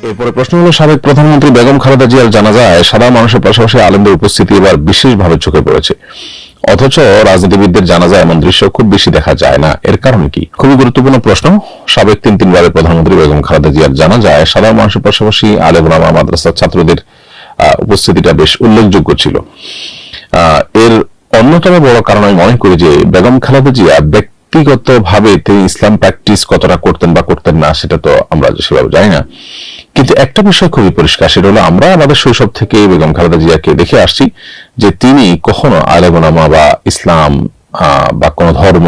এরপরে প্রশ্ন হলো, সাবেক প্রধানমন্ত্রী বেগম খালেদা জিয়ার জানাজায় সাধারণ মানুষের পাশাপাশি আলেমদের উপস্থিতি এবার বিশেষভাবে চোখে পড়েছে, অথচ রাজনীতিবিদদের জানাজায় এমন দৃশ্য খুব বেশি দেখা যায় না। এর কারণ কি? খুবই গুরুত্বপূর্ণ প্রশ্ন। সাবেক তিনবারের প্রধানমন্ত্রী বেগম খালেদা জিয়ার জানাজায় সাধারণ মানুষের পাশাপাশি আলেম ওলামা, মাদ্রাসার ছাত্রদের উপস্থিতিটা বেশ উল্লেখযোগ্য ছিল। এর অন্যতম বড় কারণ আমি মনে করি যে বেগম খালেদা জিয়া ব্যক্তিগতভাবে তিনি ইসলাম প্র্যাকটিস কতটা করতেন বা করতেন না সেটা তো আমরা সেভাবে জানি না, কিন্তু একটা বিষয় খুবই পরিষ্কার, সেটা হলো আমরা আমাদের শৈশব থেকে বেগম খালেদা জিয়াকে দেখে আসছি যে তিনি কখনো আলেম ওলামা বা ইসলাম বা কোন ধর্ম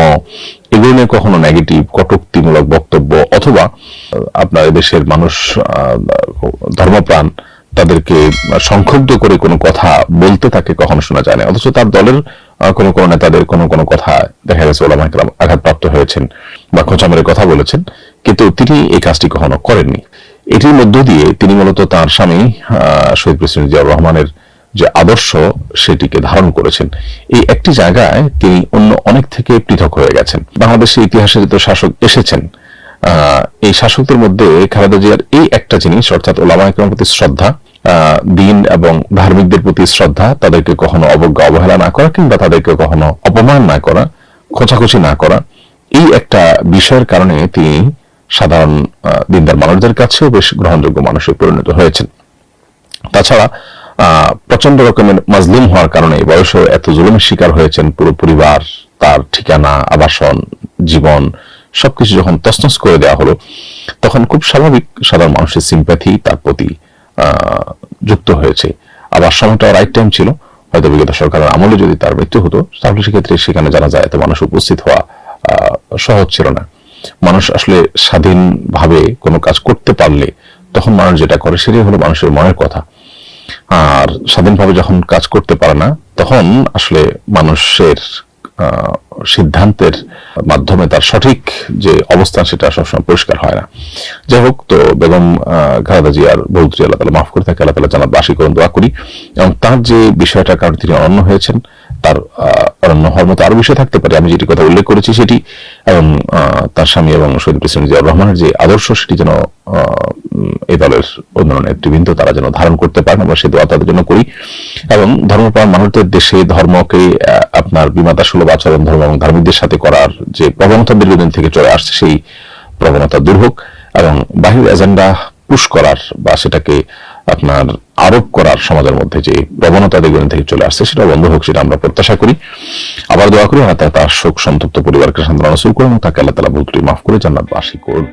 এগুলো নিয়ে কখনো নেগেটিভ কটূক্তিমূলক বক্তব্য অথবা আপনার দেশের মানুষ ধর্মপ্রাণ তাদেরকে সংক্ষুব্ধ করে কোনো কথা বলতে তাকে কখনো শোনা যায় না। অথচ তার দলের কোন কোন নেতাদের কোন কথা দেখা গেছে ওলামা ইকরাম আঘাতপ্রাপ্ত হয়েছেন বা খোঁচা মেরে কথা বলেছেন, কিন্তু তিনি এই কাজটি কখনো করেননি। এটির মধ্য দিয়ে তিনি মূলত তার স্বামী শহীদ প্রেসিডেন্ট জিয়াউর রহমানের যে আদর্শ সেটিকে ধারণ করেছেন। এই একটি জায়গায় তিনি অন্য অনেক থেকে পৃথক হয়ে গেছেন। বাংলাদেশের ইতিহাসে যত শাসক এসেছেন, এই শাসকদের মধ্যে খালেদা জিয়ার এই একটা জিনিস, অর্থাৎ ওলামা ইকরামের প্রতি শ্রদ্ধা, দিন এবং ধার্মিকদের প্রতি শ্রদ্ধা, তাদেরকে কখনো অবজ্ঞা অবহেলা না করা কিংবা তাদেরকে কখনো অপমান না করা, খোঁচাখুচি না করা, এই একটা বিষয়ের কারণে তিনি সাধারণ দিনদার মানুষদের কাছেও বেশ গ্রহণযোগ্য মানুষে পরিণত হয়েছেন। তাছাড়া প্রচন্ড রকমের মাজলুম হওয়ার কারণে বয়সে এত জুলুমের শিকার হয়েছেন। পুরো পরিবার, তার ঠিকানা, আবাসন, জীবন সবকিছু যখন তছনছ করে দেওয়া হলো, তখন খুব স্বাভাবিক সাধারণ মানুষের সিম্প্যাথি তার প্রতি যুক্ত হয়েছে। আবার সময়টা রাইট টাইম ছিল। হয়তো বিগত সরকারের আমলে যদি তার মৃত্যু হতো তাহলে সেক্ষেত্রে সেখানে জানা যায় এত মানুষ উপস্থিত হওয়া সহজ ছিল না। মানুষ আসলে স্বাধীনভাবে কোনো কাজ করতে পারলে তখন মানুষ যেটা করে সেটাই হলো মানুষের মনের কথা। আর স্বাধীনভাবে যখন কাজ করতে পারে না তখন আসলে মানুষের সিদ্ধান্তের মাধ্যমে তার সঠিক যে অবস্থান সেটা সবসময় পরিষ্কার হয় না। যাই হোক, তো বেগম খালেদা জিয়ার বৌদ্ধ আল্লাহ তাআলা মাফ করে থাকে, আল্লাহ তাআলা জান্নাতবাসী করুন দোয়া করি। এবং তার যে বিষয়টার কারণে তিনি অনন্য হয়েছেন, তার অনন্য হওয়ার মতো আরো বিষয় থাকতে পারে, আমি যেটি কথা উল্লেখ করেছি সেটি, এবং তার স্বামী এবং শহীদ প্রেসিডেন্ট জিয়াউর রহমানের যে আদর্শ সেটি যেন এই দলের অন্যান্য নেতৃবৃন্দ তারা যেন ধারণ করতে পারেন, আমরা সে দোয়া তাদের জন্য করি। এবং ধর্মপ্রাণ মানুষদের দেশে ধর্মকে আপনার বিমাতা সুলভ আচরণ, ধর্ম এবং ধার্মিকদের সাথে করার যে প্রবণতা দীর্ঘদিন থেকে চলে আসছে, সেই প্রবণতা দূর হোক এবং বাহির এজেন্ডা পুশ করার বা সেটাকে আপনার আরোপ করার সমাজের মধ্যে যে প্রবণতা দীর্ঘদিন থেকে চলে আসছে সেটা বন্ধ হোক, সেটা আমরা প্রত্যাশা করি। আবার দোয়া করি আল্লাহ তাআলা তার শোক সন্তপ্ত পরিবারকে সান্ত্বনা নসিব করুন এবং তাকে আল্লাহ তাআলা ভুল ত্রুটি মাফ করে জান্নাতবাসী করুন।